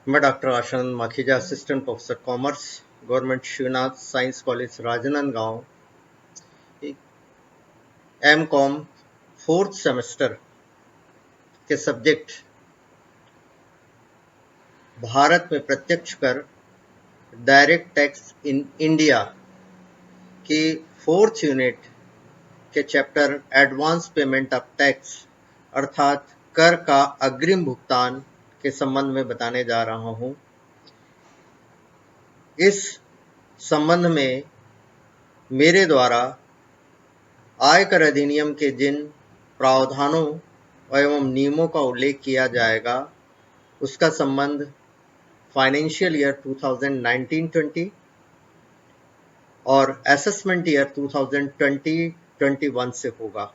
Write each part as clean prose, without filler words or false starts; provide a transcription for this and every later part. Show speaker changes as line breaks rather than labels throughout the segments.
मैं doctor Ashutosh Makhija, assistant professor commerce, government Shivnath science college Rajnandgaon, M.Com 4th semester के subject Bharat में प्रत्यक्ष कर डायरेक्ट टैक्स इन इंडिया की 4th यूनिट के chapter advance payment of tax अर्थात कर का अग्रिम भुगतान के संबंध में बताने जा रहा हूं। इस संबंध में मेरे द्वारा आयकर अधिनियम के जिन प्रावधानों एवं नियमों का उल्लेख किया जाएगा उसका संबंध फाइनेंशियल ईयर 2019-20 और असेसमेंट ईयर 2020-21 से होगा।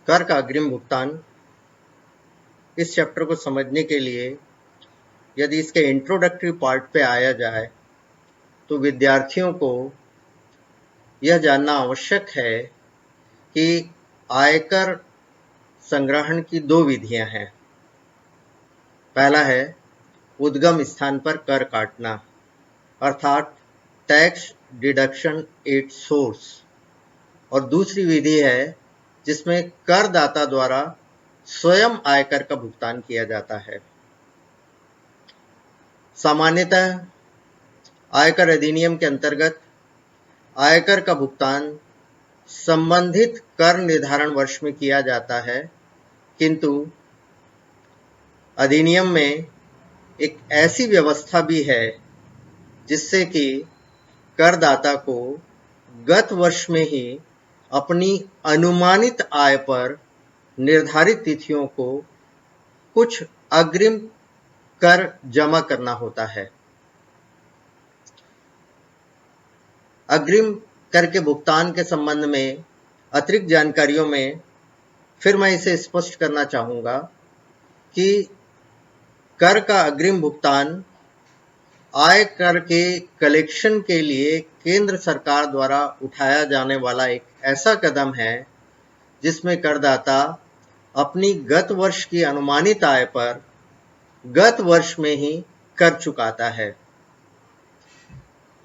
कर का अग्रिम भुगतान इस चैप्टर को समझने के लिए यदि इसके इंट्रोडक्टरी पार्ट पे आया जाए तो विद्यार्थियों को यह जानना आवश्यक है कि आयकर संग्रहण की दो विधियां हैं। पहला है उद्गम स्थान पर कर काटना अर्थात टैक्स डिडक्शन एट सोर्स, और दूसरी विधि है जिसमें करदाता द्वारा स्वयं आयकर का भुगतान किया जाता है। सामान्यतः आयकर अधिनियम के अंतर्गत आयकर का भुगतान संबंधित कर निर्धारण वर्ष में किया जाता है, किंतु अधिनियम में एक ऐसी व्यवस्था भी है जिससे कि करदाता को गत वर्ष में ही अपनी अनुमानित आय पर निर्धारित तिथियों को कुछ अग्रिम कर जमा करना होता है। अग्रिम कर के भुगतान के संबंध में अतिरिक्त जानकारियों में फिर मैं इसे स्पष्ट करना चाहूंगा कि कर का अग्रिम भुगतान आय कर के कलेक्शन के लिए केंद्र सरकार द्वारा उठाया जाने वाला एक ऐसा कदम है जिसमें करदाता अपनी गत वर्ष की अनुमानित आय पर गत वर्ष में ही कर चुकाता है।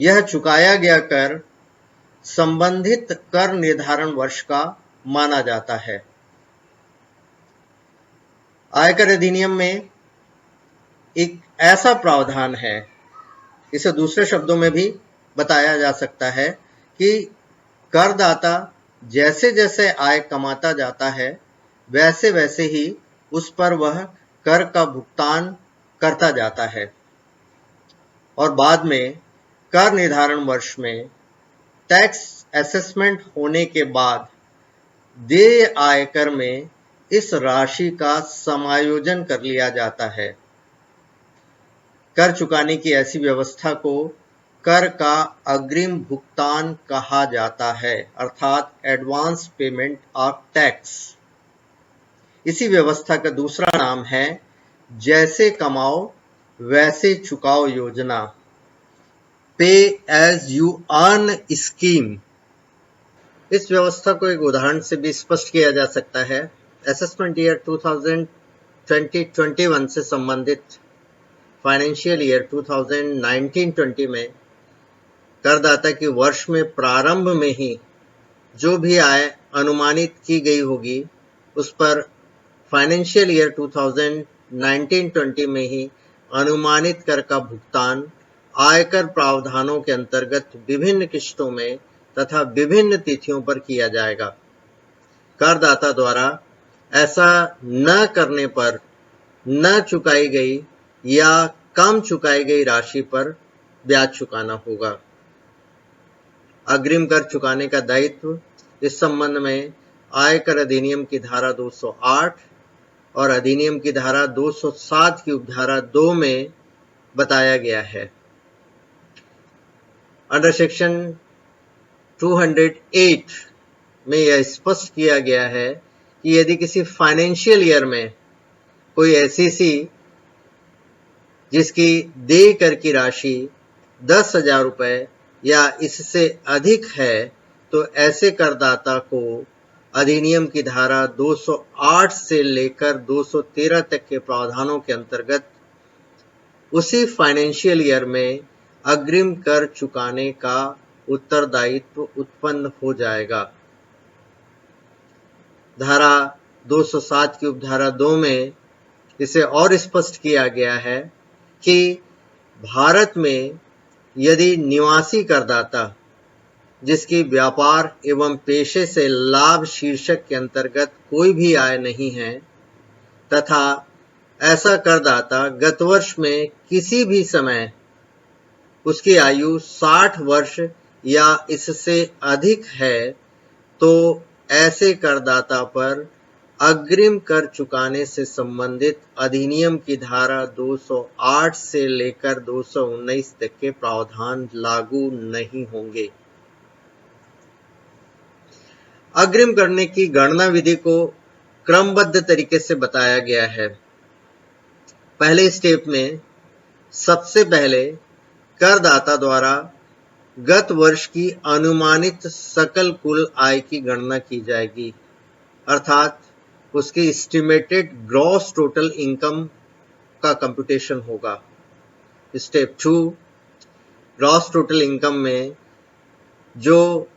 यह चुकाया गया कर संबंधित कर निर्धारण वर्ष का माना जाता है। आयकर अधिनियम में एक ऐसा प्रावधान है, इसे दूसरे शब्दों में भी बताया जा सकता है कि करदाता जैसे जैसे आय कमाता जाता है वैसे वैसे ही उस पर वह कर का भुगतान करता जाता है और बाद में कर निर्धारण वर्ष में टैक्स असेसमेंट होने के बाद देय आयकर में इस राशि का समायोजन कर लिया जाता है। कर चुकाने की ऐसी व्यवस्था को कर का अग्रिम भुगतान कहा जाता है अर्थात एडवांस पेमेंट ऑफ टैक्स। इसी व्यवस्था का दूसरा नाम है जैसे कमाओ वैसे चुकाओ योजना, पे एज यू अर्न स्कीम। इस व्यवस्था को एक उदाहरण से भी स्पष्ट किया जा सकता है। असेसमेंट ईयर 2020-21 से संबंधित फाइनेंशियल ईयर 2019-20 में करदाता की वर्ष में प्रारंभ में ही जो भी आय अनुमानित की गई होगी उस पर फाइनेंशियल ईयर 2019-20 में ही अनुमानित कर का भुगतान आयकर प्रावधानों के अंतर्गत विभिन्न किस्तों में तथा विभिन्न तिथियों पर किया जाएगा। करदाता द्वारा ऐसा न करने पर न चुकाई गई या कम चुकाई गई राशि पर ब्याज चुकाना होगा। अग्रिम कर चुकाने का दायित्व इस संबंध में आयकर अधिनियम की धारा 208 और अधिनियम की धारा 207 की उपधारा 2 में बताया गया है। अंडर सेक्शन 208 में यह स्पष्ट किया गया है कि यदि किसी फाइनेंशियल ईयर में कोई एसईसी जिसकी देय कर की राशि 10,000 रुपए या इससे अधिक है तो ऐसे करदाता को अधिनियम की धारा 208 से लेकर 213 तक के प्रावधानों के अंतर्गत उसी फाइनेंशियल ईयर में अग्रिम कर चुकाने का उत्तरदायित्व उत्पन्न हो जाएगा। धारा 207 की उपधारा 2 में इसे और स्पष्ट किया गया है कि भारत में यदि निवासी करदाता जिसकी व्यापार एवं पेशे से लाभ शीर्षक के अंतर्गत कोई भी आय नहीं है तथा ऐसा करदाता गत वर्ष में किसी भी समय उसकी आयु 60 वर्ष या इससे अधिक है, तो ऐसे करदाता पर अग्रिम कर चुकाने से संबंधित अधिनियम की धारा 208 से लेकर 219 तक के प्रावधान लागू नहीं होंगे। अग्रिम करने की गणना विधि को क्रमबद्ध तरीके से बताया गया है। पहले स्टेप में सबसे पहले करदाता द्वारा गत वर्ष की अनुमानित सकल कुल आय की गणना की जाएगी, अर्थात उसकी एस्टिमेटेड ग्रॉस टोटल इनकम का कंप्यूटेशन होगा। स्टेप 2, ग्रॉस टोटल इनकम में जो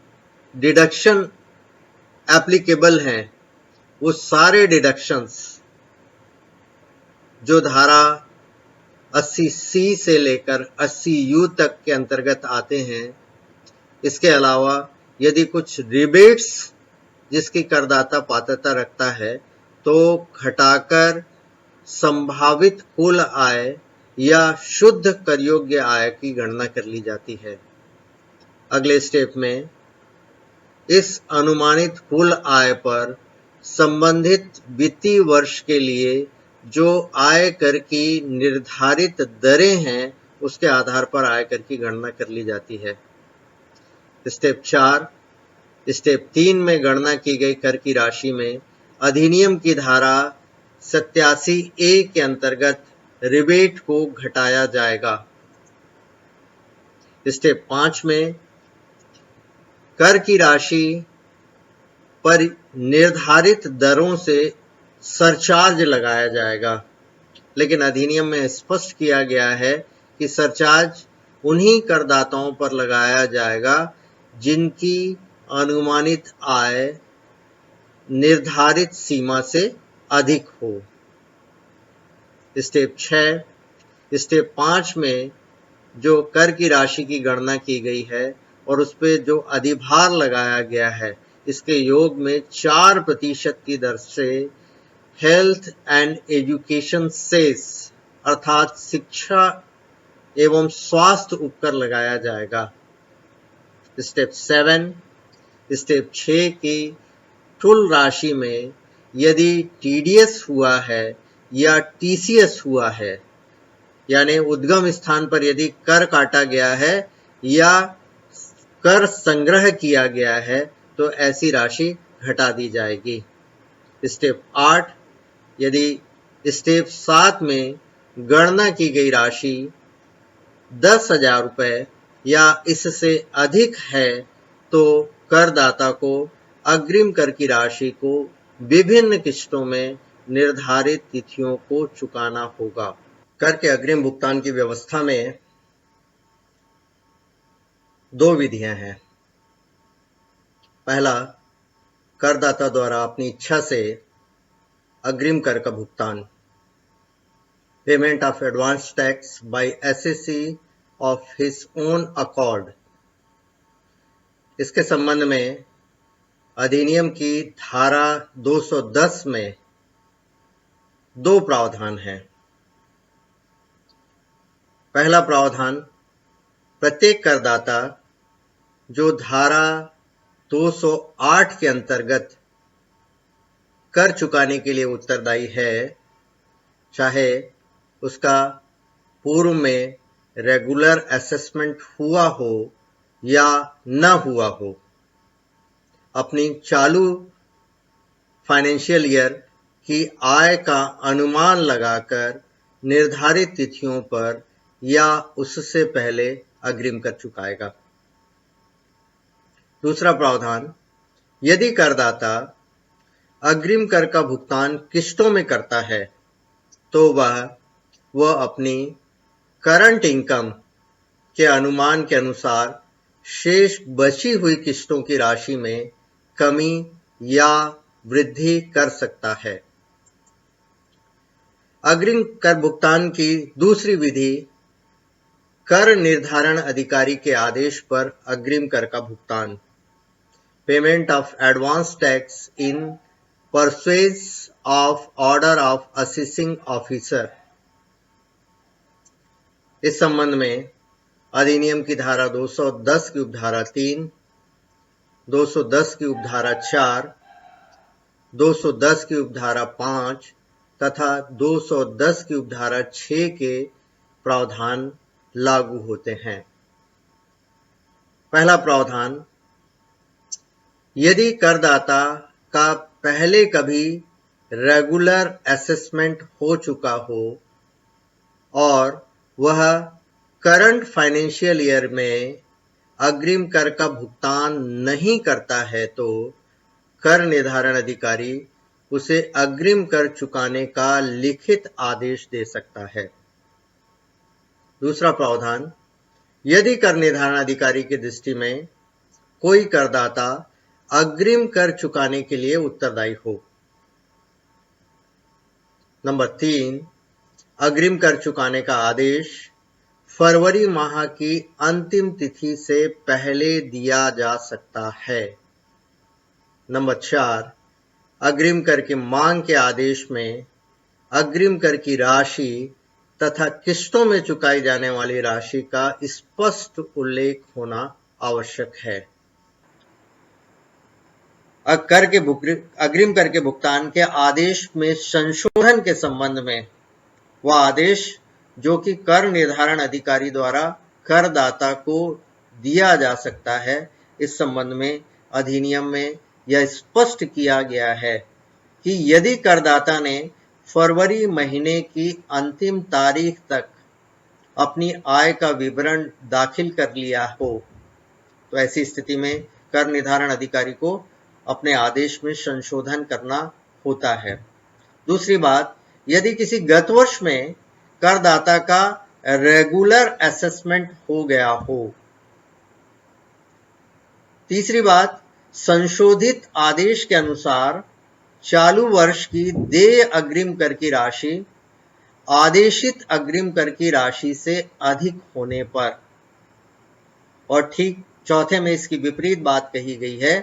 डिडक्शन एप्लीकेबल हैं वो सारे डिडक्शंस जो धारा 80C से लेकर 80U तक के अंतर्गत आते हैं। इसके अलावा यदि कुछ रिबेट्स जिसकी करदाता पात्रता रखता है तो घटाकर संभावित कुल आय या शुद्ध कर योग्य आय की गणना कर ली जाती है। अगले स्टेप में इस अनुमानित कुल आय पर संबंधित वित्तीय वर्ष के लिए जो आयकर की निर्धारित दरें हैं उसके आधार पर आयकर की गणना कर ली जाती है। स्टेप 3 में गणना की गई कर की राशि में अधिनियम की धारा 87A के अंतर्गत रिबेट को घटाया जाएगा। स्टेप 5 में कर की राशि पर निर्धारित दरों से सरचार्ज लगाया जाएगा, लेकिन अधिनियम में स्पष्ट किया गया है कि सरचार्ज उन्हीं करदाताओं पर लगाया जाएगा जिनकी अनुमानित आय निर्धारित सीमा से अधिक हो। स्टेप 5 में जो कर की राशि की गणना की गई है और उस पर जो अधिभार लगाया गया है, इसके योग में 4% की दर से हेल्थ एंड एजुकेशन सेस अर्थात शिक्षा एवं स्वास्थ्य उपकर लगाया जाएगा। स्टेप 6 की कुल राशि में यदि टीडीएस हुआ है या टीसीएस हुआ है, यानी उद्गम स्थान पर यदि कर काटा गया है या कर संग्रह किया गया है, तो ऐसी राशि घटा दी जाएगी। स्टेप 8, यदि स्टेप 7 में गणना की गई राशि 10,000 रुपये या इससे अधिक है, तो करदाता को अग्रिम कर की राशि को विभिन्न किस्तों में निर्धारित तिथियों को चुकाना होगा। कर के अग्रिम भुगतान की व्यवस्था में 2 विधियां हैं। पहला, करदाता द्वारा अपनी इच्छा से अग्रिम कर का भुगतान, payment of advance tax bye SSC of his own accord. इसके संबंध में अधिनियम की धारा 210 में 2 प्रावधान हैं। पहला प्रावधान, प्रत्येक करदाता जो धारा 208 के अंतर्गत कर चुकाने के लिए उत्तरदायी है, चाहे उसका पूर्व में रेगुलर असेसमेंट हुआ हो या न हुआ हो, अपनी चालू फाइनेंशियल ईयर की आय का अनुमान लगाकर निर्धारित तिथियों पर या उससे पहले अग्रिम कर चुकाएगा। दूसरा प्रावधान, यदि करदाता अग्रिम कर का भुगतान किस्तों में करता है, तो वह अपनी करंट इनकम के अनुमान के अनुसार शेष बची हुई किस्तों की राशि में कमी या वृद्धि कर सकता है। अग्रिम कर भुगतान की दूसरी विधि कर निर्धारण अधिकारी के आदेश पर अग्रिम कर का भुगतान, payment of advance tax in purchase of order of assessing officer. इस संबंध में अधिनियम की धारा 210 की उपधारा 3, 210 की उपधारा 4, 210 की उपधारा 5 तथा 210 की उपधारा 6 के प्रावधान लागू होते हैं। पहला प्रावधान, यदि करदाता का पहले कभी रेगुलर असेसमेंट हो चुका हो और वह करंट फाइनेंशियल ईयर में अग्रिम कर का भुगतान नहीं करता है तो कर निर्धारण अधिकारी उसे अग्रिम कर चुकाने का लिखित आदेश दे सकता है। दूसरा प्रावधान, यदि कर निर्धारण अधिकारी की दृष्टि में कोई करदाता अग्रिम कर चुकाने के लिए उत्तरदायी हो। नंबर 3, अग्रिम कर चुकाने का आदेश फरवरी माह की अंतिम तिथि से पहले दिया जा सकता है। नंबर 4, अग्रिम कर की मांग के आदेश में अग्रिम कर की राशि तथा किस्तों में चुकाई जाने वाली राशि का स्पष्ट उल्लेख होना आवश्यक है। अग्रिम कर के भुगतान के आदेश में संशोधन के संबंध में वह आदेश जो कि कर निर्धारण अधिकारी द्वारा करदाता को दिया जा सकता है, इस संबंध में अधिनियम में यह स्पष्ट किया गया है कि यदि करदाता ने फरवरी महीने की अंतिम तारीख तक अपनी आय का विवरण दाखिल कर लिया हो तो ऐसी स्थिति में कर निर्धारण अधिकारी को अपने आदेश में संशोधन करना होता है। दूसरी बात, यदि किसी गत वर्ष में करदाता का रेगुलर असेसमेंट हो गया हो। तीसरी बात, संशोधित आदेश के अनुसार चालू वर्ष की देय अग्रिम कर की राशि आदेशित अग्रिम कर की राशि से अधिक होने पर, और ठीक चौथे में इसकी विपरीत बात कही गई है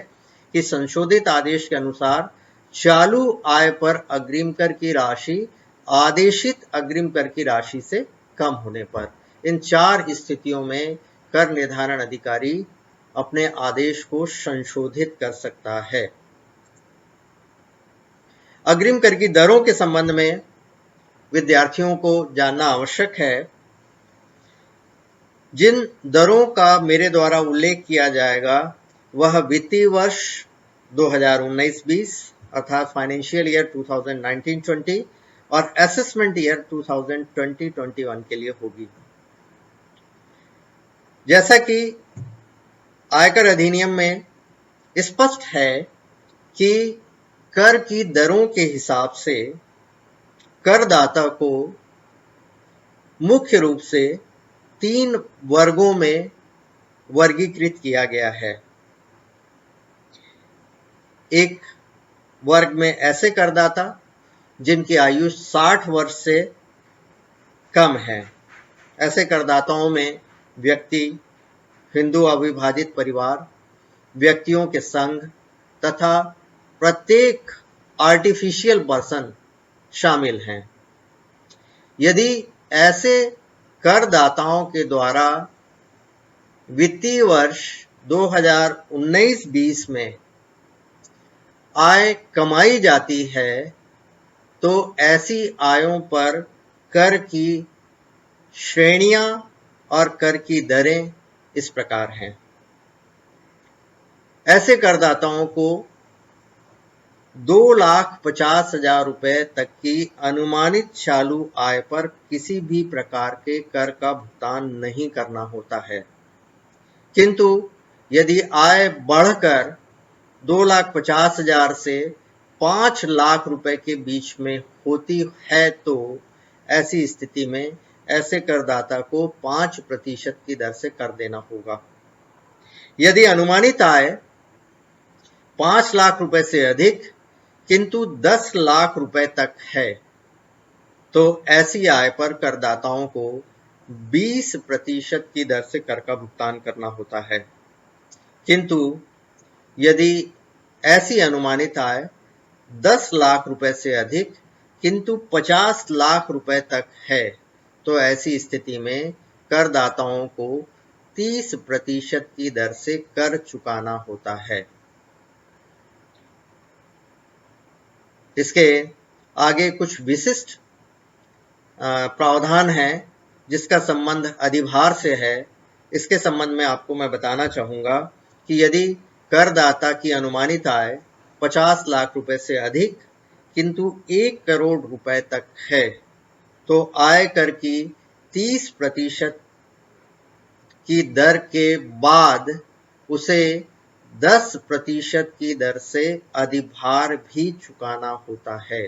कि संशोधित आदेश के अनुसार चालू आय पर अग्रिम कर की राशि आदेशित अग्रिम कर की राशि से कम होने पर। इन चार स्थितियों में कर निर्धारण अधिकारी अपने आदेश को संशोधित कर सकता है। अग्रिम कर की दरों के संबंध में विद्यार्थियों को जानना आवश्यक है। जिन दरों का मेरे द्वारा उल्लेख किया जाएगा वह वित्तीय वर्ष 2019-20 अर्थात फाइनेंशियल ईयर 2019-20 और असेसमेंट ईयर 2020-21 के लिए होगी। जैसा कि आयकर अधिनियम में स्पष्ट है कि कर की दरों के हिसाब से करदाता को मुख्य रूप से 3 वर्गों में वर्गीकृत किया गया है। एक वर्ग में ऐसे करदाता जिनकी आयु 60 वर्ष से कम है। ऐसे करदाताओं में व्यक्ति, हिंदू अविभाजित परिवार, व्यक्तियों के संघ तथा प्रत्येक आर्टिफिशियल पर्सन शामिल हैं। यदि ऐसे करदाताओं के द्वारा वित्तीय वर्ष 2019-20 में आय कमाई जाती है तो ऐसी आयों पर कर की श्रेणियां और कर की दरें इस प्रकार हैं। ऐसे करदाताओं को 2,50,000 रुपए तक की अनुमानित चालू आय पर किसी भी प्रकार के कर का भुगतान नहीं करना होता है। किंतु यदि आय बढ़कर 2,50,000 से 5 लाख रुपए के बीच में होती है तो ऐसी स्थिति में ऐसे करदाता को 5% की दर से कर देना होगा। यदि अनुमानित आय 5 लाख रुपए से अधिक किंतु 10 लाख रुपए तक है तो ऐसी आय पर करदाताओं को 20% की दर से कर का भुगतान करना होता है। किंतु यदि ऐसी अनुमानित आय 10 लाख रुपए से अधिक किंतु 50 लाख रुपए तक है तो ऐसी स्थिति में करदाताओं को 30% की दर से कर चुकाना होता है। इसके आगे कुछ विशिष्ट प्रावधान है जिसका संबंध अधिभार से है। इसके संबंध में आपको मैं बताना चाहूंगा कि यदि करदाता की अनुमानित आय 50 लाख रुपए से अधिक किंतु 1 करोड़ रुपए तक है तो आयकर की 30% की दर के बाद उसे 10% की दर से अधिभार भी चुकाना होता है।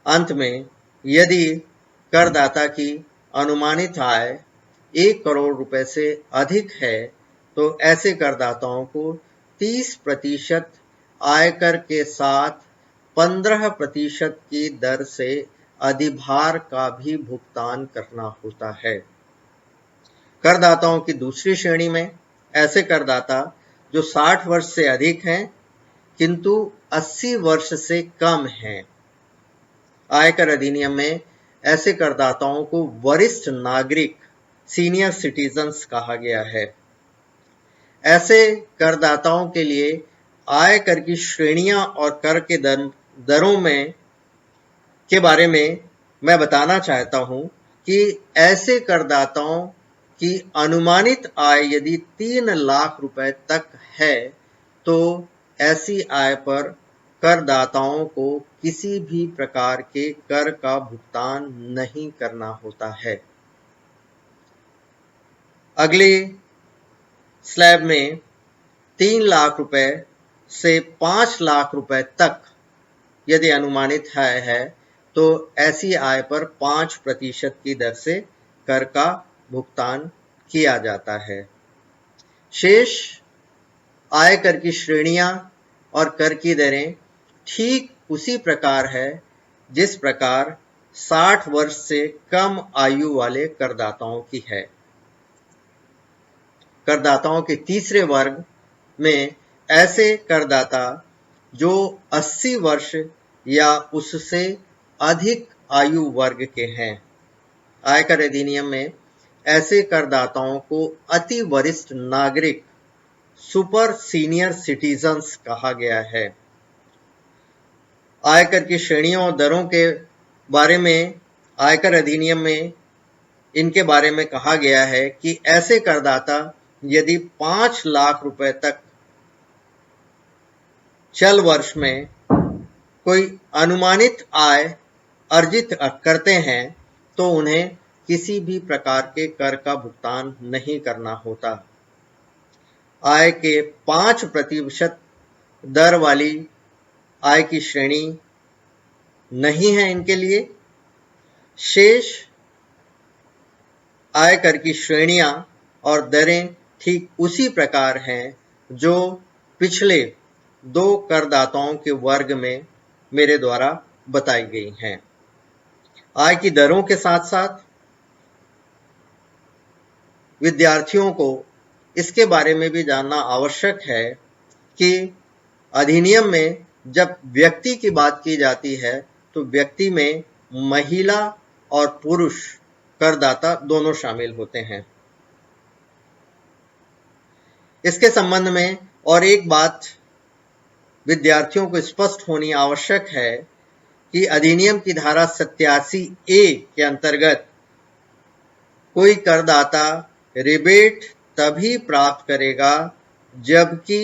अंत में यदि करदाता की अनुमानित आय 1 करोड़ रुपए से अधिक है तो ऐसे करदाताओं को 30% आयकर के साथ 15% की दर से अधिभार का भी भुगतान करना होता है। करदाताओं की दूसरी श्रेणी में ऐसे करदाता जो 60 वर्ष से अधिक हैं किंतु 80 वर्ष से कम हैं। आयकर अधिनियम में ऐसे करदाताओं को वरिष्ठ नागरिक सीनियर सिटीजन्स कहा गया है। ऐसे करदाताओं के लिए आयकर की श्रेणियां और कर के दरों में के बारे में मैं बताना चाहता हूं कि ऐसे करदाताओं की अनुमानित आय यदि 3 लाख रुपए तक है तो ऐसी आय पर करदाताओं को किसी भी प्रकार के कर का भुगतान नहीं करना होता है। अगले स्लैब में 3 लाख रुपए से 5 लाख रुपए तक यदि अनुमानित आय है तो ऐसी आय पर 5% की दर से कर का भुगतान किया जाता है। शेष आयकर की श्रेणियां और कर की दरें ठीक उसी प्रकार है जिस प्रकार 60 वर्ष से कम आयु वाले करदाताओं की है। करदाताओं के तीसरे वर्ग में ऐसे करदाता जो 80 वर्ष या उससे अधिक आयु वर्ग के हैं। आयकर अधिनियम में ऐसे करदाताओं को अति वरिष्ठ नागरिक सुपर सीनियर सिटीजन्स कहा गया है। आयकर की श्रेणियों और दरों के बारे में आयकर अधिनियम में इनके बारे में कहा गया है कि ऐसे करदाता यदि 5 लाख रुपए तक चल वर्ष में कोई अनुमानित आय अर्जित करते हैं तो उन्हें किसी भी प्रकार के कर का भुगतान नहीं करना होता। आय के 5% दर वाली आय की श्रेणी नहीं है इनके लिए। शेष आयकर की श्रेणियां और दरें ठीक उसी प्रकार हैं जो पिछले 2 करदाताओं के वर्ग में मेरे द्वारा बताई गई हैं। आय की दरों के साथ साथ विद्यार्थियों को इसके बारे में भी जानना आवश्यक है कि अधिनियम में जब व्यक्ति की बात की जाती है तो व्यक्ति में महिला और पुरुष करदाता दोनों शामिल होते हैं। इसके संबंध में और एक बात विद्यार्थियों को स्पष्ट होनी आवश्यक है कि अधिनियम की धारा 87A के अंतर्गत कोई करदाता रिबेट तभी प्राप्त करेगा जबकि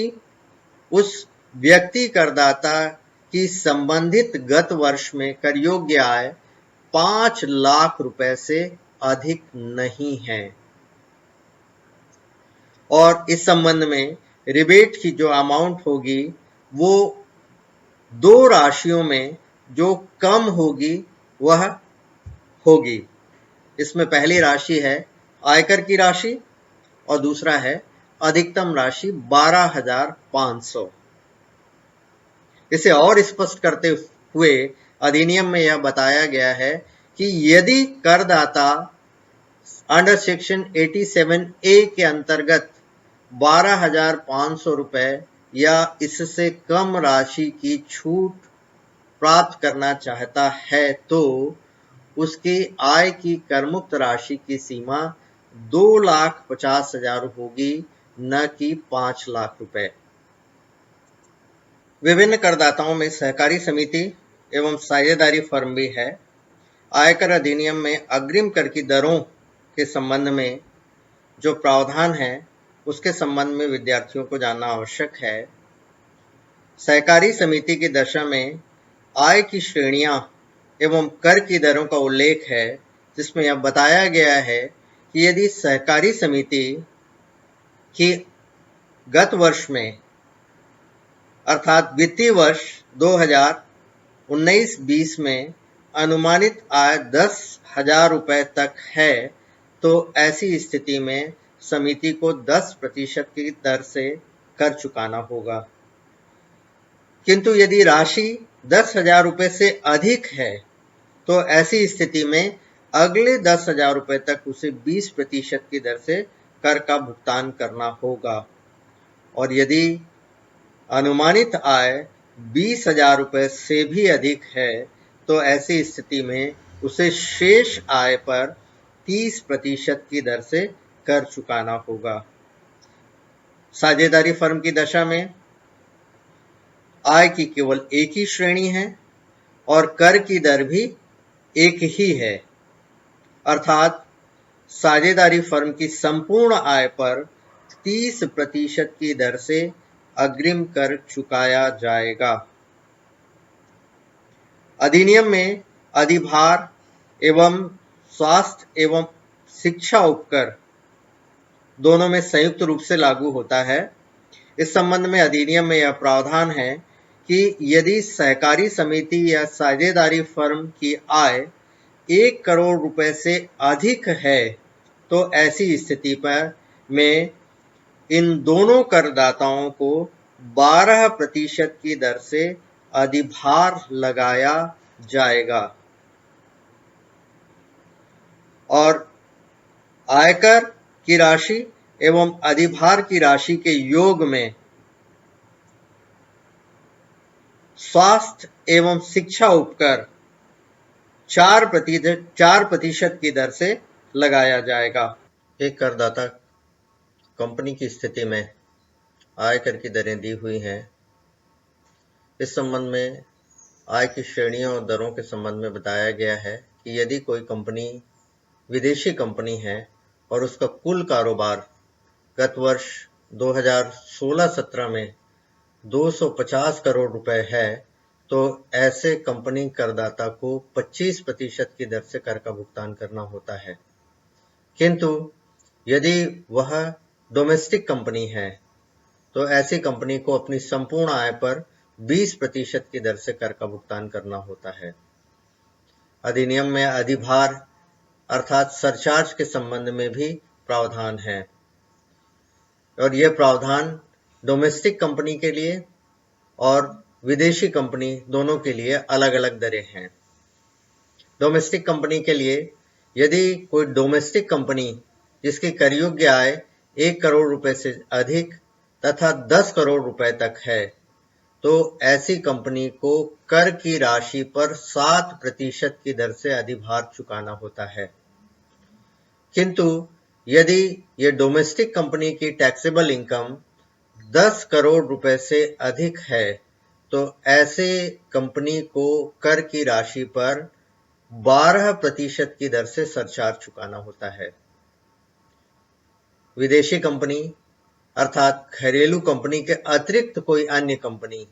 उस व्यक्ति करदाता की संबंधित गत वर्ष में कर योग्य आय 5 लाख रुपए से अधिक नहीं है। और इस संबंध में रिबेट की जो अमाउंट होगी वो 2 राशियों में जो कम होगी वह होगी। इसमें पहली राशि है आयकर की राशि और दूसरा है अधिकतम राशि 12,500। इसे और स्पष्ट करते हुए अधिनियम में यह बताया गया है कि यदि करदाता अंडर सेक्शन 87A के अंतर्गत 12,500 रुपए या इससे कम राशि की छूट प्राप्त करना चाहता है तो उसकी आय की करमुक्त राशि की सीमा 2,50,000 होगी, न कि 5 लाख रुपए। विभिन्न करदाताओं में सहकारी समिति एवं साझेदारी फर्म भी है। आयकर अधिनियम में अग्रिम कर की दरों के संबंध में जो प्रावधान है उसके संबंध में विद्यार्थियों को जानना आवश्यक है। सहकारी समिति की दशा में आय की श्रेणियां एवं कर की दरों का उल्लेख है, जिसमें यह बताया गया है कि यदि सहकारी समिति की गत वर्ष में अर्थात वित्तीय वर्ष 2019-20 में अनुमानित आय 10,000 रुपए तक है तो ऐसी स्थिति में समिति को 10% की दर से कर चुकाना होगा। किंतु यदि राशि 10,000 रुपए से अधिक है तो ऐसी स्थिति में अगले 10,000 रुपए तक उसे 20% की दर से कर का भुगतान करना होगा। और यदि अनुमानित आय 20,000 रुपए से भी अधिक है तो ऐसी स्थिति में उसे शेष आय पर 30% की दर से कर चुकाना होगा। साझेदारी फर्म की दशा में आय की केवल एक ही श्रेणी है और कर की दर भी एक ही है, अर्थात साझेदारी फर्म की संपूर्ण आय पर 30% की दर से अग्रिम कर चुकाया जाएगा। अधिनियम में अधिभार एवं स्वास्थ्य एवं शिक्षा उपकर दोनों में संयुक्त रूप से लागू होता है। इस संबंध में अधिनियम में यह प्रावधान है कि यदि सहकारी समिति या साझेदारी फर्म की आय 1 करोड़ रुपए से अधिक है तो ऐसी स्थिति पर में इन दोनों करदाताओं को 12% की दर से अधिभार लगाया जाएगा और आयकर की राशि एवं अधिभार की राशि के योग में स्वास्थ्य एवं शिक्षा उपकर 4% की दर से लगाया जाएगा। एक करदाता कंपनी की स्थिति में आयकर की दरें दी हुई हैं। इस संबंध में आय की श्रेणियों और दरों के संबंध में बताया गया है कि यदि कोई कंपनी विदेशी कंपनी है और उसका कुल कारोबार गत वर्ष 2016-17 में 250 करोड़ रुपए है तो ऐसे कंपनी करदाता को 25% की दर से कर का भुगतान करना होता है। किंतु यदि वह डोमेस्टिक कंपनी है तो ऐसी कंपनी को अपनी संपूर्ण आय पर 20% की दर से कर का भुगतान करना होता है। अधिनियम में अधिभार अर्थात सरचार्ज के संबंध में भी प्रावधान है और यह प्रावधान डोमेस्टिक कंपनी के लिए और विदेशी कंपनी दोनों के लिए अलग अलग दरें हैं। डोमेस्टिक कंपनी के लिए यदि कोई डोमेस्टिक कंपनी जिसकी कर योग्य आय 1 करोड़ रुपए से अधिक तथा 10 करोड़ रुपए तक है तो ऐसी कंपनी को कर की राशि पर 7% की दर से अधिभार चुकाना होता है। किंतु यदि ये डोमेस्टिक कंपनी की टैक्सेबल इनकम 10 करोड़ रुपए से अधिक है तो ऐसे कंपनी को कर की राशि पर 12% की दर से सरचार्ज चुकाना होता है। विदेशी कंपनी अर्थात घरेलू कंपनी के अतिरिक्त कोई अन्य कंपनी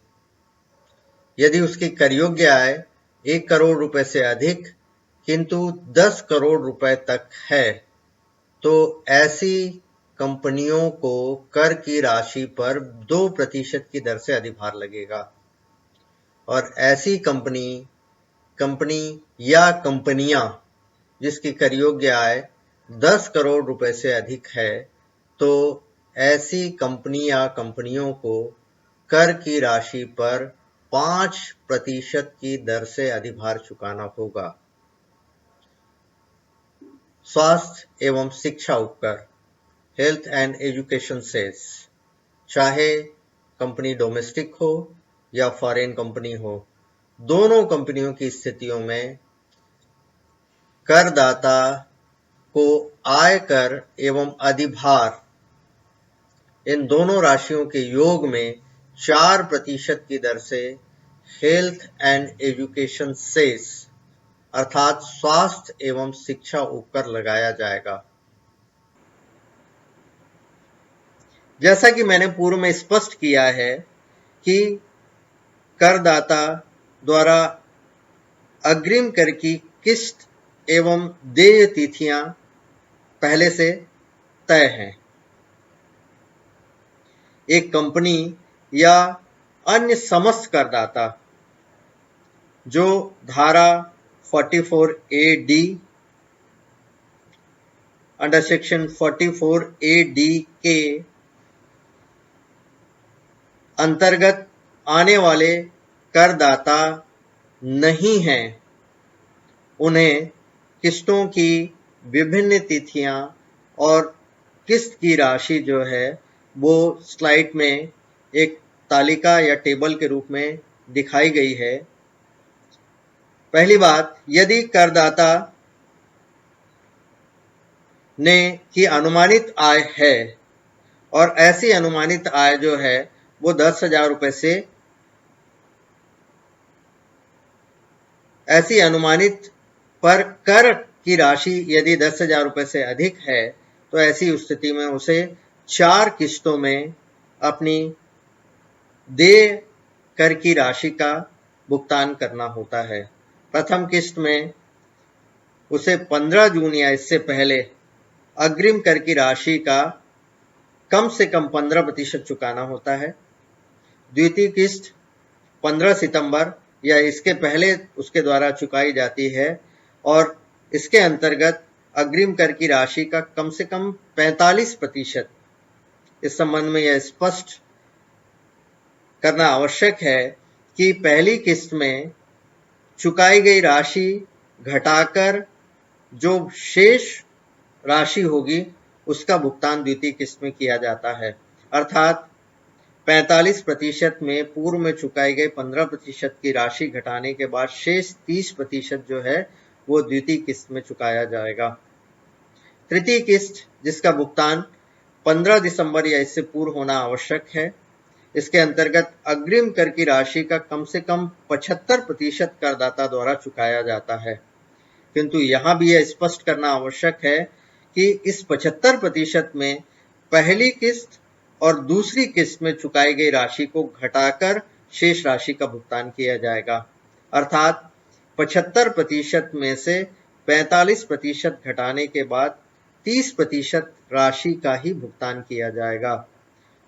यदि उसकी कर योग्य आय 1 करोड़ रुपए से अधिक किंतु 10 करोड़ रुपए तक है तो ऐसी कंपनियों को कर की राशि पर 2% की दर से अधिभार लगेगा और ऐसी कंपनी या कंपनियां जिसकी कर योग्य आय 10 करोड़ रुपए से अधिक है, तो ऐसी कंपनी या कंपनियों को कर की राशि पर 5% की दर से अधिभार चुकाना होगा। स्वास्थ्य एवं शिक्षा उपकर, हेल्थ एंड एजुकेशन सेस, चाहे कंपनी डोमेस्टिक हो या फॉरेन कंपनी हो, दोनों कंपनियों की स्थितियों में करदाता को आयकर एवं अधिभार इन दोनों राशियों के योग में 4% की दर से हेल्थ एंड एजुकेशन सेस अर्थात स्वास्थ्य एवं शिक्षा उपकर लगाया जाएगा। जैसा कि मैंने पूर्व में स्पष्ट किया है कि करदाता द्वारा अग्रिम कर की किस्त एवं देय तिथियां पहले से तय हैं। एक कंपनी या अन्य समस्त करदाता जो धारा 44A(d) अंडर सेक्शन 44A(d) के अंतर्गत आने वाले करदाता नहीं हैं, उन्हें किस्तों की विभिन्न तिथियां और किस्त की राशि जो है वो स्लाइड में एक तालिका या टेबल के रूप में दिखाई गई है। पहली बात, यदि करदाता ने की अनुमानित आय है और ऐसी अनुमानित आय जो है वो 10,000 रुपए से, ऐसी अनुमानित पर कर की राशि यदि 10,000 रुपए से अधिक है, तो ऐसी स्थिति में उसे 4 किस्तों में अपनी देय कर की राशि का भुगतान करना होता है। प्रथम किस्त में उसे 15 जून या इससे पहले अग्रिम कर की राशि का कम से कम 15% चुकाना होता है। द्वितीय किस्त 15 सितंबर या इसके पहले उसके द्वारा चुकाई जाती है और इसके अंतर्गत अग्रिम कर की राशि का कम से कम 45%। इस संबंध में यह स्पष्ट करना आवश्यक है कि पहली किस्त में चुकाई गई राशि घटाकर जो शेष राशि होगी उसका भुगतान द्वितीय किस्त में किया जाता है। अर्थात 45% में पूर्व में चुकाई गई 15% की राशि घटाने के बाद शेष 30% जो है वो द्वितीय किस्त में चुकाया जाएगा। तृतीय किस्त जिसका भुगतान 15 दिसंबर या इससे पूर्व होना आवश्यक है, इसके अंतर्गत अग्रिम कर की राशि का कम से कम 75% करदाता द्वारा चुकाया जाता है। किंतु यहां भी यह स्पष्ट करना आवश्यक है कि इस 75% में पहली किस्त और दूसरी किस्त में चुकाई गई राशि को घटाकर शेष राशि का भुगतान किया जाएगा। अर्थात 75% में से 45% घटाने के बाद 30% राशि का ही भुगतान किया जाएगा।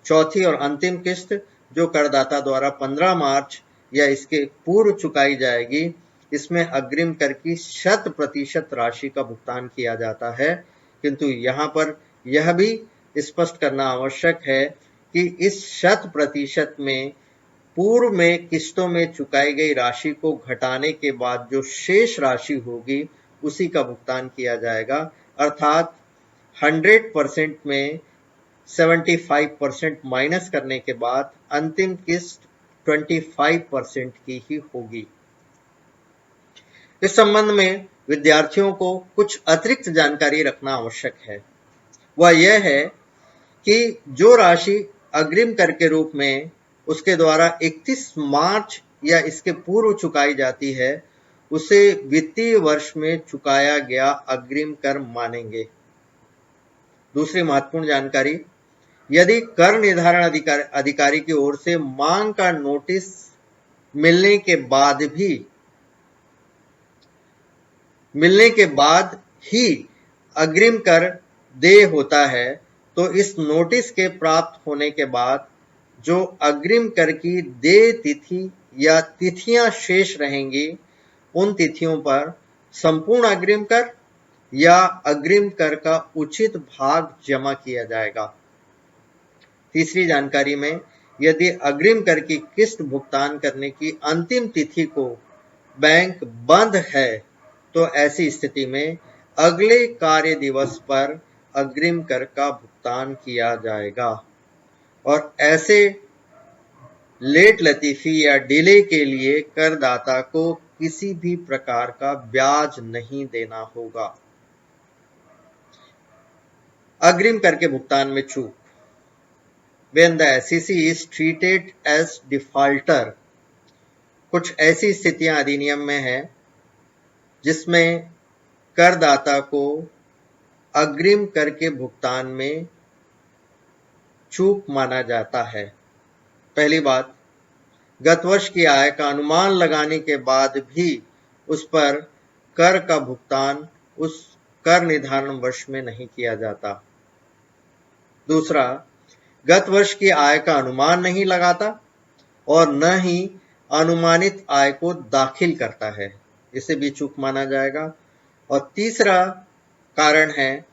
चौथी और अंतिम किस्त जो करदाता द्वारा 15 मार्च या इसके पूर्व चुकाई जाएगी, इसमें अग्रिम कर की 100% राशि का भुगतान किया जाता है। किंतु यहाँ पर यह भी स्पष्ट करना आवश्यक है कि इस 100% में पूर्व में किस्तों में चुकाई गई राशि को घटाने के बाद जो शेष राशि होगी उसी का भुगतान किया जाएगा। अर्थात 100% में 75% माइनस करने के बाद अंतिम किस्त 25% की ही होगी। इस संबंध में विद्यार्थियों को कुछ अतिरिक्त जानकारी रखना आवश्यक है। वह यह है कि जो राशि अग्रिम कर के रूप में उसके द्वारा 31 मार्च या इसके पूर्व चुकाई जाती है, उसे वित्तीय वर्ष में चुकाया गया अग्रिम कर मानेंगे। दूसरी महत्वपूर्ण जानकारी, यदि कर निर्धारण अधिकारी की ओर से मांग का नोटिस मिलने के बाद ही अग्रिम कर देय होता है, तो इस नोटिस के प्राप्त होने के बाद जो अग्रिम कर की देय तिथि या तिथियां शेष रहेंगी, उन तिथियों पर संपूर्ण अग्रिम कर या अग्रिम कर का उचित भाग जमा किया जाएगा। तीसरी जानकारी में, यदि अग्रिम कर की किस्त भुगतान करने की अंतिम तिथि को बैंक बंद है तो ऐसी स्थिति में अगले कार्य दिवस पर अग्रिम कर का भुगतान किया जाएगा और ऐसे लेट लतीफी या डिले के लिए करदाता को किसी भी प्रकार का ब्याज नहीं देना होगा। अग्रिम कर के भुगतान में चूक। When the SEC is treated as defaulter, कुछ ऐसी स्थितियां अधिनियम में हैं जिसमें करदाता को अग्रिम कर के भुगतान में चूक माना जाता है। पहली बात, गत वर्ष की आय का अनुमान लगाने के बाद भी उस पर कर का भुगतान उस कर निर्धारण वर्ष में नहीं किया जाता। दूसरा, गत वर्ष की आय का अनुमान नहीं लगाता और न ही अनुमानित आय को दाखिल करता है, इसे भी चूक माना जाएगा। और तीसरा कारण है,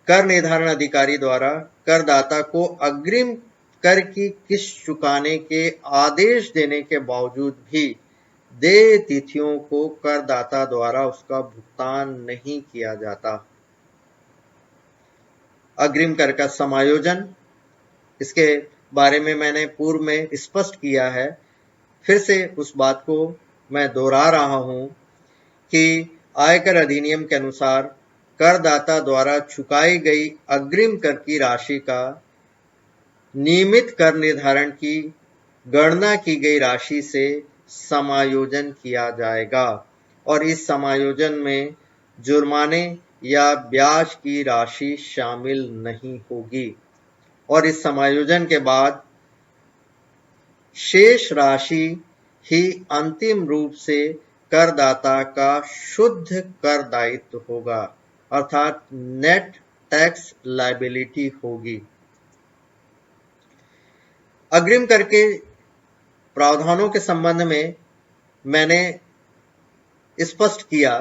कर निर्धारण अधिकारी द्वारा करदाता को अग्रिम कर की किस्त चुकाने के आदेश देने के बावजूद भी देय तिथियों को करदाता द्वारा उसका भुगतान नहीं किया जाता। अग्रिम कर का समायोजन, इसके बारे में मैंने पूर्व में स्पष्ट किया है, फिर से उस बात को मैं दोहरा रहा हूं कि आयकर अधिनियम के अनुसार करदाता द्वारा चुकाई गई अग्रिम कर की राशि का नियमित कर निर्धारण की गणना की गई राशि से समायोजन किया जाएगा और इस समायोजन में जुर्माने या ब्याज की राशि शामिल नहीं होगी और इस समायोजन के बाद शेष राशि ही अंतिम रूप से करदाता का शुद्ध कर दायित्व होगा, अर्थात नेट टैक्स लायबिलिटी होगी। अग्रिम कर के प्रावधानों के संबंध में मैंने स्पष्ट किया।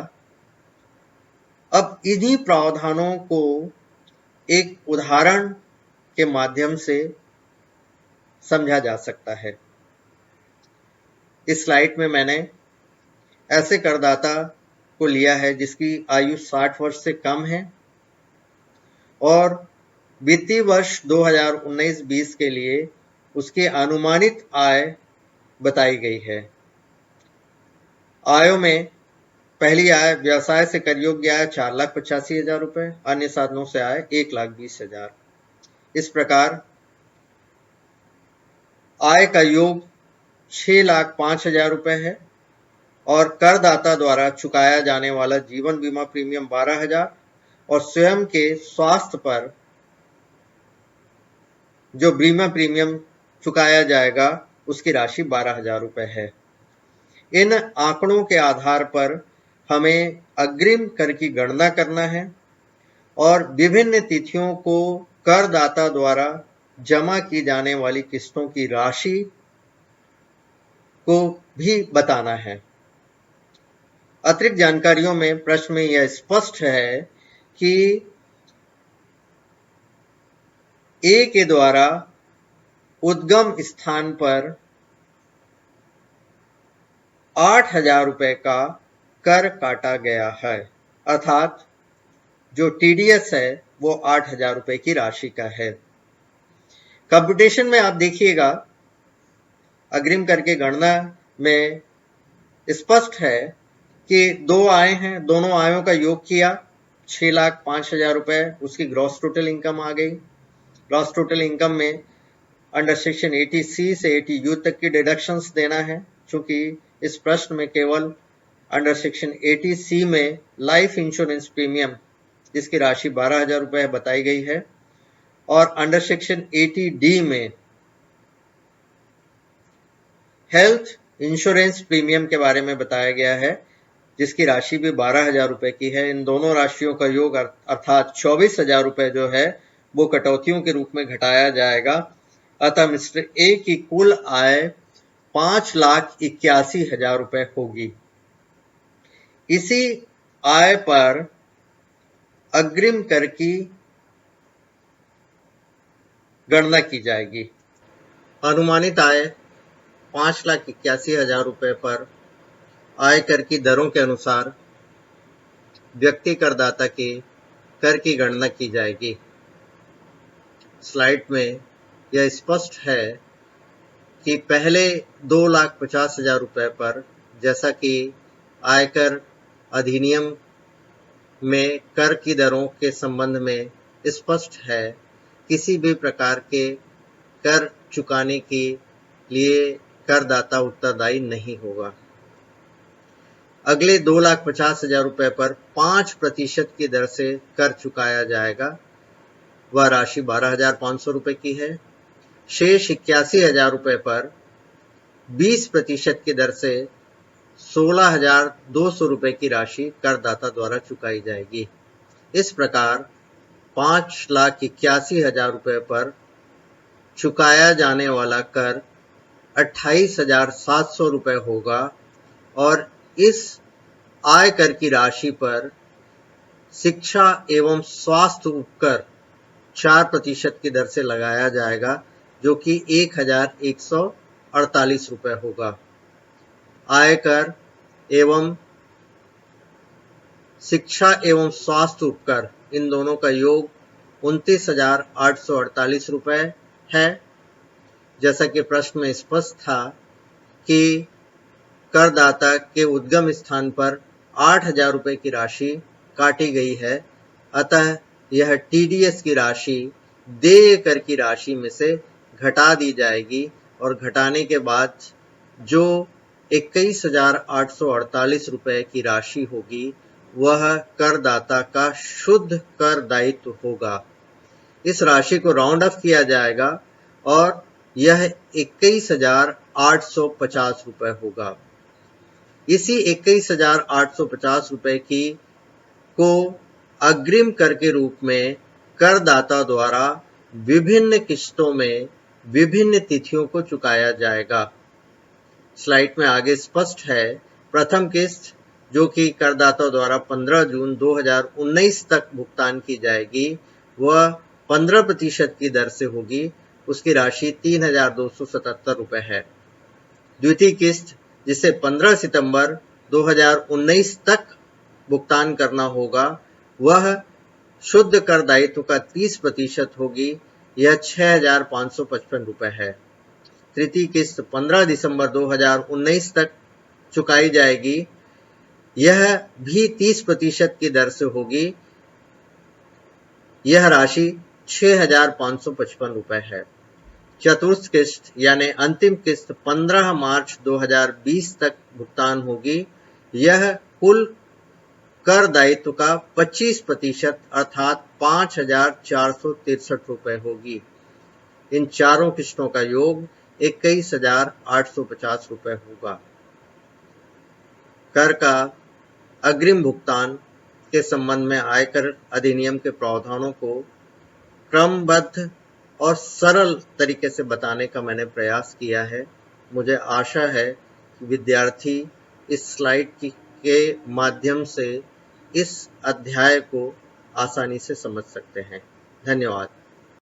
अब इन्हीं प्रावधानों को एक उदाहरण के माध्यम से समझा जा सकता है। इस स्लाइड में मैंने ऐसे करदाता को लिया है जिसकी आयु 60 वर्ष से कम है और वित्तीय वर्ष 2019-20 के लिए उसकी अनुमानित आय बताई गई है। आयों में पहली आय व्यवसाय से कर योग्य आय 4,85,000 रुपए, अन्य साधनों से आय 1,20,000। इस प्रकार आय का योग 6,05,000 रुपए है और करदाता द्वारा चुकाया जाने वाला जीवन बीमा प्रीमियम 12,000 और स्वयं के स्वास्थ्य पर जो बीमा प्रीमियम चुकाया जाएगा उसकी राशि 12,000 रुपए है। इन आंकड़ों के आधार पर हमें अग्रिम कर की गणना करना है और विभिन्न तिथियों को करदाता द्वारा जमा की जाने वाली किस्तों की राशि को भी बताना है। अतिरिक्त जानकारियों में प्रश्न में यह स्पष्ट है कि ए के द्वारा उद्गम स्थान पर 8,000 रुपए का कर काटा गया है, अर्थात जो टीडीएस है वो 8,000 रुपए की राशि का है। कंप्यूटेशन में आप देखिएगा अग्रिम कर के गणना में स्पष्ट है कि दो आय हैं, दोनों आयों का योग किया 6,05,000 रुपए उसकी ग्रॉस टोटल इनकम आ गई। ग्रॉस टोटल इनकम में अंडर सेक्शन 80C से 80U तक की डिडक्शंस देना है, चूंकि इस प्रश्न में केवल अंडर सेक्शन 80C में लाइफ इंश्योरेंस प्रीमियम जिसकी राशि 12,000 रुपए बताई गई है और अंडर सेक्शन 80D में हेल्थ इंश्योरेंस प्रीमियम के बारे में बताया गया है जिसकी राशि भी 12,000 रुपए की है। इन दोनों राशियों का योग अर्थात 24,000 रुपए जो है वो कटौतियों के रूप में घटाया जाएगा। अतः मिस्टर ए की कुल आय 5,81,000 रुपए होगी। इसी आय पर अग्रिम कर की गणना की जाएगी। अनुमानित आय 5,81,000 रुपए पर आयकर की दरों के अनुसार व्यक्ति करदाता के कर की गणना की जाएगी। स्लाइड में यह स्पष्ट है कि पहले 2,50,000 रुपए पर, जैसा कि आयकर अधिनियम में कर की दरों के संबंध में स्पष्ट है, किसी भी प्रकार के कर चुकाने के लिए करदाता उत्तरदायी नहीं होगा। अगले 2,50,000 रुपए पर 5% की दर से कर चुकाया जाएगा। वह राशि 12,500 रुपए की है। शेष 81,000 रुपए पर 20% की दर से 16,200 रुपए की राशि करदाता द्वारा चुकाई जाएगी। इस प्रकार 5,81,000 रुपए पर चुकाया जाने वाला कर 28,700 रुपए होगा और इस आय कर की राशि पर शिक्षा एवं स्वास्थ्य उपकर 4% की दर से लगाया जाएगा, जो कि 1,148 रुपए होगा। आयकर एवं शिक्षा एवं स्वास्थ्य उपकर, इन दोनों का योग 29,848 रुपए है। जैसा कि प्रश्न में स्पष्ट था कि करदाता के उद्गम स्थान पर 8,000 रुपए की राशि काटी गई है, अतः यह टीडीएस की राशि देय कर की राशि में से घटा दी जाएगी और घटाने के बाद जो 21,848 रुपए की राशि होगी वह करदाता का शुद्ध कर दायित्व होगा। इस राशि को राउंड ऑफ किया जाएगा और यह 21,850 रुपए होगा। इसी 21,850 रुपए की को अग्रिम कर के रूप में करदाता द्वारा विभिन्न किस्तों में विभिन्न तिथियों को चुकाया जाएगा। स्लाइड में आगे स्पष्ट है, प्रथम किस्त जो कि करदाता द्वारा 15 जून 2019 तक भुगतान की जाएगी, वह 15% की दर से होगी। उसकी राशि 3,277 रुपए है। द्वितीय किस्त जिसे 15 सितंबर 2019 तक भुगतान करना होगा, वह शुद्ध कर दायित्व का 30% होगी। यह 6,555 रुपए है। तृतीय किस्त 15 दिसंबर 2019 तक चुकाई जाएगी। यह भी 30% की दर से होगी। यह राशि 6,555 रुपए है। चतुर्थ किस्त यानी अंतिम किस्त 15 मार्च 2020 तक भुगतान होगी। यह कुल कर दायित्व का 25% अर्थात 5,463 रुपए होगी। इन चारों किस्तों का योग 21,850 रुपए होगा। कर का अग्रिम भुगतान के संबंध में आयकर अधिनियम के प्रावधानों को क्रमबद्ध और सरल तरीके से बताने का मैंने प्रयास किया है। मुझे आशा है कि विद्यार्थी इस स्लाइड के माध्यम से इस अध्याय को आसानी से समझ सकते हैं। धन्यवाद।